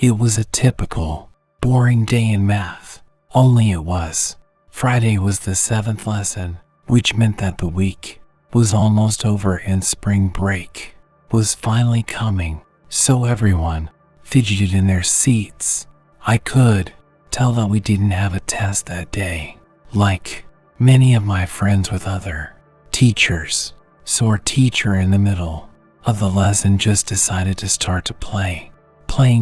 It was a typical, boring day in math, only it was. Friday was the 7th lesson, which meant that the week was almost over and spring break was finally coming, so everyone fidgeted in their seats. I could tell that we didn't have a test that day, like many of my friends with other teachers, so our teacher in the middle of the lesson just decided to start to playing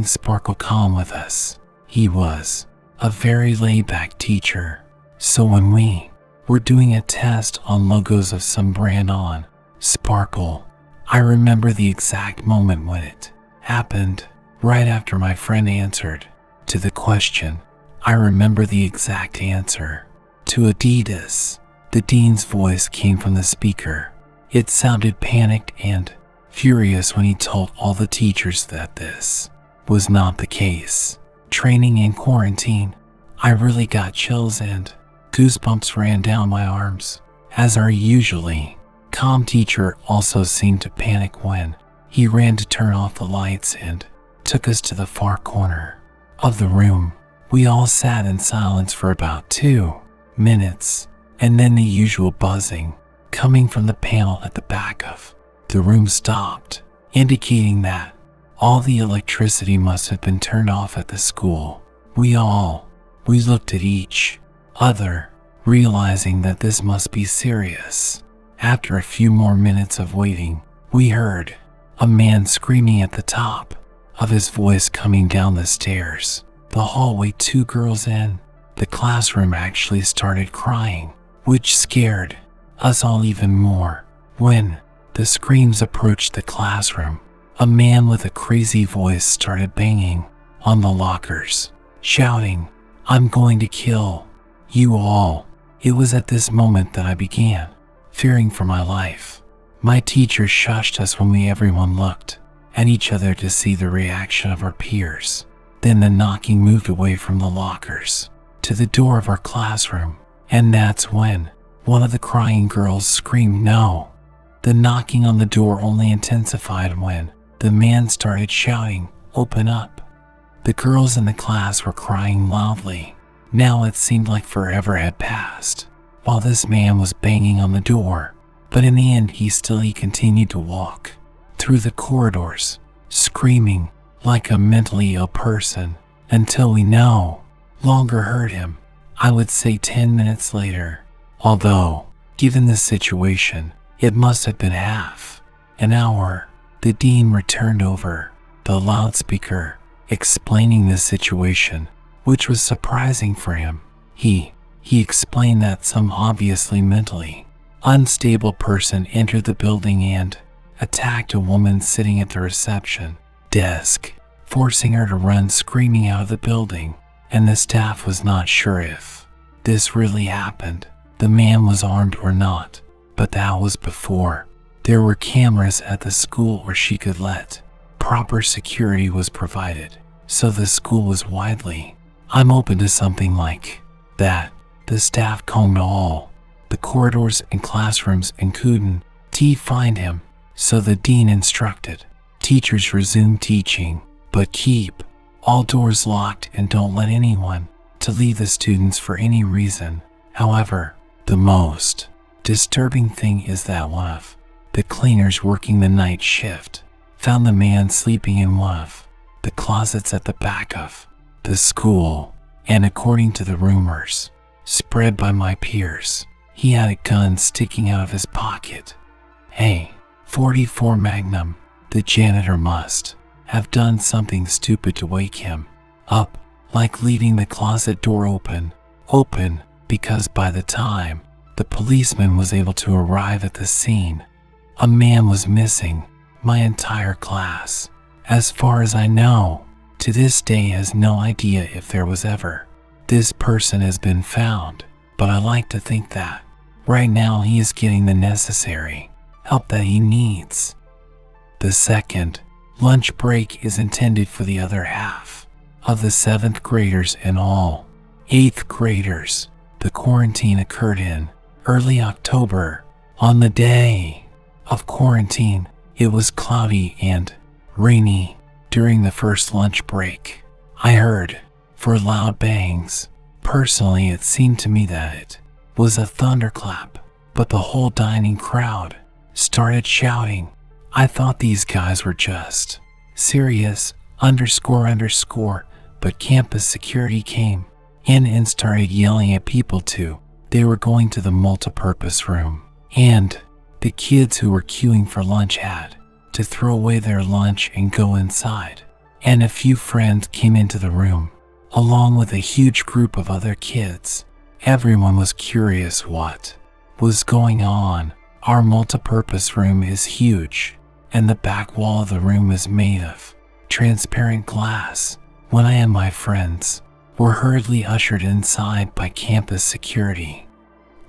Sparkle Calm with us. He was a very laid-back teacher, so when we were doing a test on logos of some brand on Sparkle, I remember the exact moment when it happened, right after my friend answered to the question. I remember the exact answer to Adidas. The dean's voice came from the speaker. It sounded panicked and furious when he told all the teachers that this was not the case. Training in quarantine, I really got chills and goosebumps ran down my arms, as our usually calm teacher also seemed to panic when he ran to turn off the lights and took us to the far corner of the room. We all sat in silence for about 2 minutes, and then the usual buzzing coming from the panel at the back of the room stopped, indicating that all the electricity must have been turned off at the school. We looked at each other, realizing that this must be serious. After a few more minutes of waiting, we heard a man screaming at the top of his voice coming down the stairs. The hallway. 2 girls in the classroom actually started crying, which scared us all even more. When the screams approached the classroom, a man with a crazy voice started banging on the lockers, shouting, "I'm going to kill you all." It was at this moment that I began fearing for my life. My teacher shushed us when everyone looked at each other to see the reaction of our peers. Then the knocking moved away from the lockers to the door of our classroom, and that's when one of the crying girls screamed no. The knocking on the door only intensified when the man started shouting, "Open up." The girls in the class were crying loudly. Now it seemed like forever had passed while this man was banging on the door, but in the end he continued to walk through the corridors, screaming like a mentally ill person, until we no longer heard him. I would say 10 minutes later, although given the situation, it must have been half an hour, the dean returned over the loudspeaker, explaining the situation, which was surprising for him. He explained that some obviously mentally unstable person entered the building and attacked a woman sitting at the reception desk, forcing her to run screaming out of the building, and the staff was not sure if this really happened. The man was armed or not, but that was before there were cameras at the school where she could let proper security was provided, so the school was widely I'm open to something like that. The staff combed all the corridors and classrooms and couldn't find him, so the dean instructed teachers resume teaching, but keep all doors locked and don't let anyone to leave the students for any reason. However, the most disturbing thing is that one of the cleaners working the night shift found the man sleeping in one of the closets at the back of the school, and according to the rumors spread by my peers, he had a gun sticking out of his pocket. A 44 Magnum. The janitor must have done something stupid to wake him up, like leaving the closet door open, because by the time the policeman was able to arrive at the scene, a man was missing. My entire class, as far as I know, to this day has no idea if there was ever this person has been found, but I like to think that right now he is getting the necessary help that he needs. The second lunch break is intended for the other half of the 7th graders and all 8th graders. The quarantine occurred in early October. On the day of quarantine, it was cloudy and rainy. During the first lunch break, I heard 4 loud bangs. Personally, it seemed to me that it was a thunderclap, but the whole dining crowd started shouting. I thought these guys were just serious, __, but campus security came in and started yelling at people too. They were going to the multipurpose room, and the kids who were queuing for lunch had to throw away their lunch and go inside. And a few friends came into the room, along with a huge group of other kids. Everyone was curious what was going on. Our multipurpose room is huge, and the back wall of the room is made of transparent glass. When I and my friends were hurriedly ushered inside by campus security,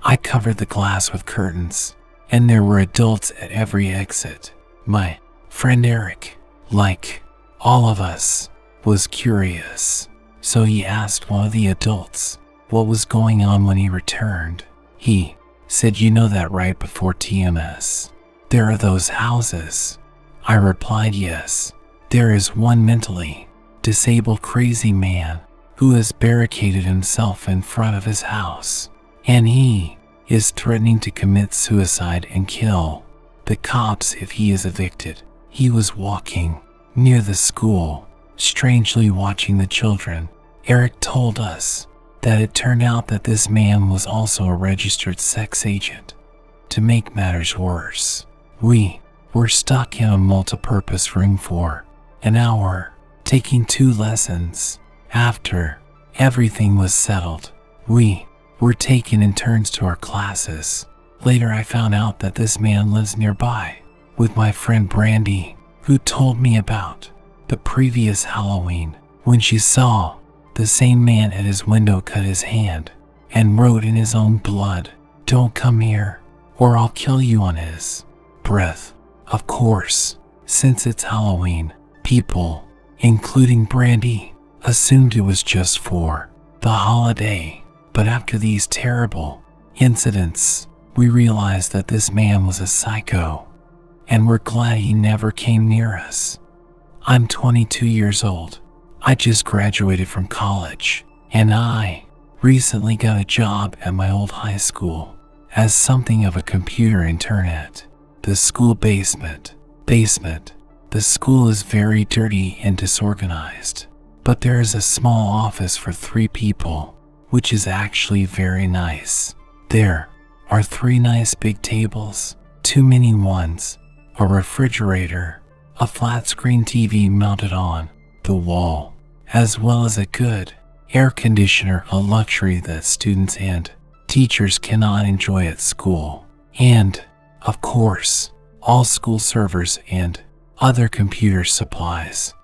I covered the glass with curtains, and there were adults at every exit. My friend Eric, like all of us, was curious, so he asked one of the adults what was going on when he returned. He said, "You know that right before TMS, there are those houses." I replied, "Yes, there is one mentally disabled crazy man who has barricaded himself in front of his house, and he is threatening to commit suicide and kill the cops if he is evicted." He was walking near the school, strangely watching the children. Eric told us that it turned out that this man was also a registered sex agent. To make matters worse, we were stuck in a multipurpose room for an hour, taking 2 lessons. After everything was settled, we were taken in turns to our classes. Later I found out that this man lives nearby with my friend Brandy, who told me about the previous Halloween when she saw the same man at his window cut his hand and wrote in his own blood, "Don't come here or I'll kill you," on his breath. Of course, since it's Halloween, people, including Brandy, assumed it was just for the holiday. But after these terrible incidents, we realized that this man was a psycho, and we're glad he never came near us. I'm 22 years old. I just graduated from college, and I recently got a job at my old high school as something of a computer intern at the school basement. The school is very dirty and disorganized, but there is a small office for 3 people, which is actually very nice. There are 3 nice big tables, 2 mini ones, a refrigerator, a flat screen TV mounted on the wall, as well as a good air conditioner, a luxury that students and teachers cannot enjoy at school. And, of course, all school servers and other computer supplies.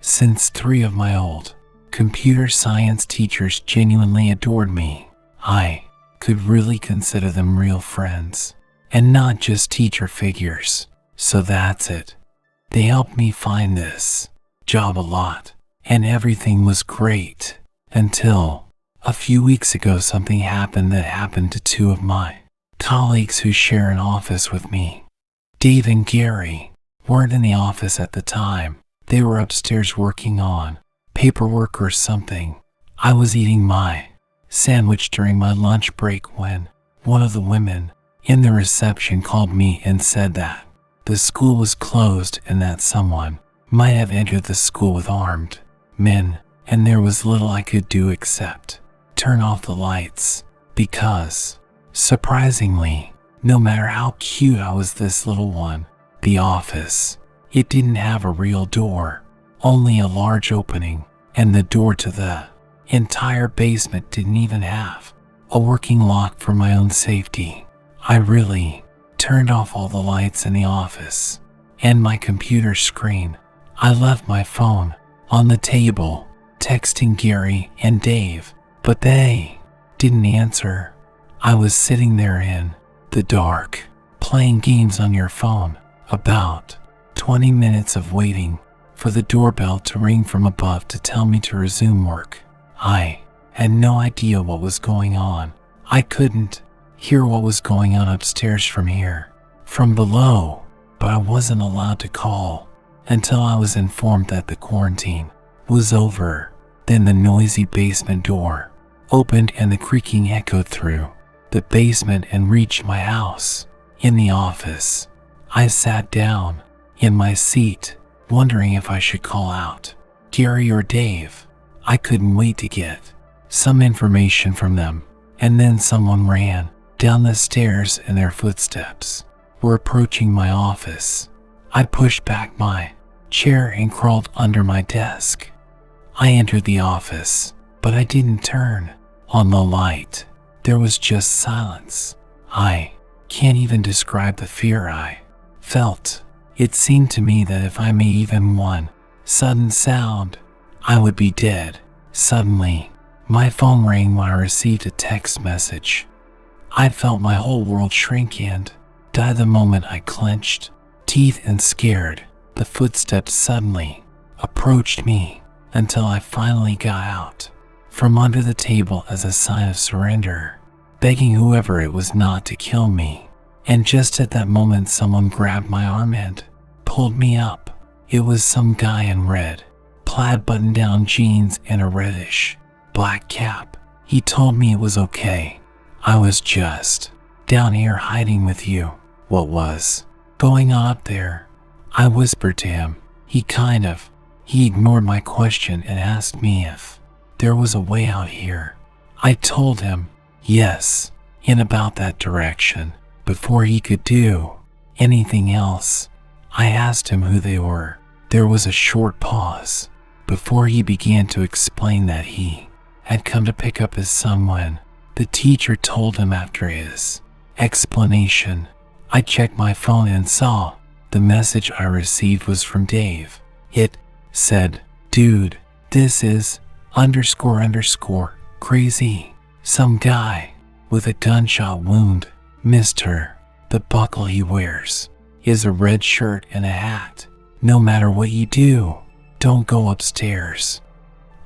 Since 3 of my old computer science teachers genuinely adored me, I could really consider them real friends and not just teacher figures. So that's it. They helped me find this job a lot, and everything was great until a few weeks ago something happened that happened to 2 of my colleagues who share an office with me. Dave and Gary weren't in the office at the time. They were upstairs working on paperwork or something. I was eating my sandwich during my lunch break when one of the women in the reception called me and said that the school was closed and that someone might have entered the school with armed men, and there was little I could do except turn off the lights because, surprisingly, no matter how cute I was this little one, the office, it didn't have a real door, only a large opening, and the door to the entire basement didn't even have a working lock for my own safety. I really turned off all the lights in the office and my computer screen. I left my phone on the table, texting Gary and Dave, but they didn't answer. I was sitting there in the dark, playing games on your phone. About 20 minutes of waiting for the doorbell to ring from above to tell me to resume work. I had no idea what was going on. I couldn't hear what was going on upstairs from below, but I wasn't allowed to call until I was informed that the quarantine was over. Then the noisy basement door opened and the creaking echoed through the basement and reached my house. In the office, I sat down in my seat, wondering if I should call out Gary or Dave. I couldn't wait to get some information from them. And then someone ran down the stairs and their footsteps were approaching my office. I pushed back my chair and crawled under my desk. I entered the office, but I didn't turn on the light. There was just silence. I can't even describe the fear I felt. It seemed to me that if I made even one sudden sound, I would be dead. Suddenly, my phone rang when I received a text message. I felt my whole world shrink and die the moment I clenched teeth and scared. The footsteps suddenly approached me until I finally got out from under the table as a sign of surrender, begging whoever it was not to kill me. And just at that moment, someone grabbed my arm and pulled me up. It was some guy in red plaid button-down jeans and a reddish black cap. He told me it was okay. I was just down here hiding with you. What was going on up there? I whispered to him. He ignored my question and asked me if there was a way out here. I told him yes, in about that direction. Before he could do anything else, I asked him who they were. There was a short pause before he began to explain that he had come to pick up his son when the teacher told him. After his explanation, I checked my phone and saw the message I received was from Dave. It said, "Dude, this is ___ crazy. Some guy with a gunshot wound missed her. The buckle he wears is a red shirt and a hat. No matter what you do, don't go upstairs."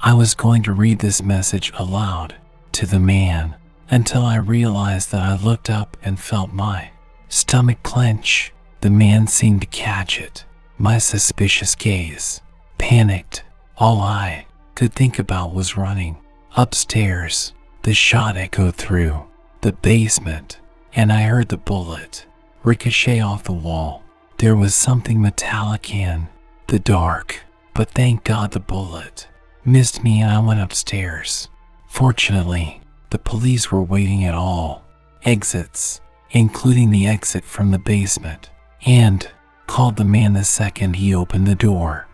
I was going to read this message aloud to the man until I realized that I looked up and felt my stomach clench. The man seemed to catch it. My suspicious gaze. Panicked. All I could think about was running upstairs. The shot echoed through the basement, and I heard the bullet ricochet off the wall. There was something metallic in the dark, but thank God the bullet missed me and I went upstairs. Fortunately, the police were waiting at all exits, including the exit from the basement, and called the man the second he opened the door.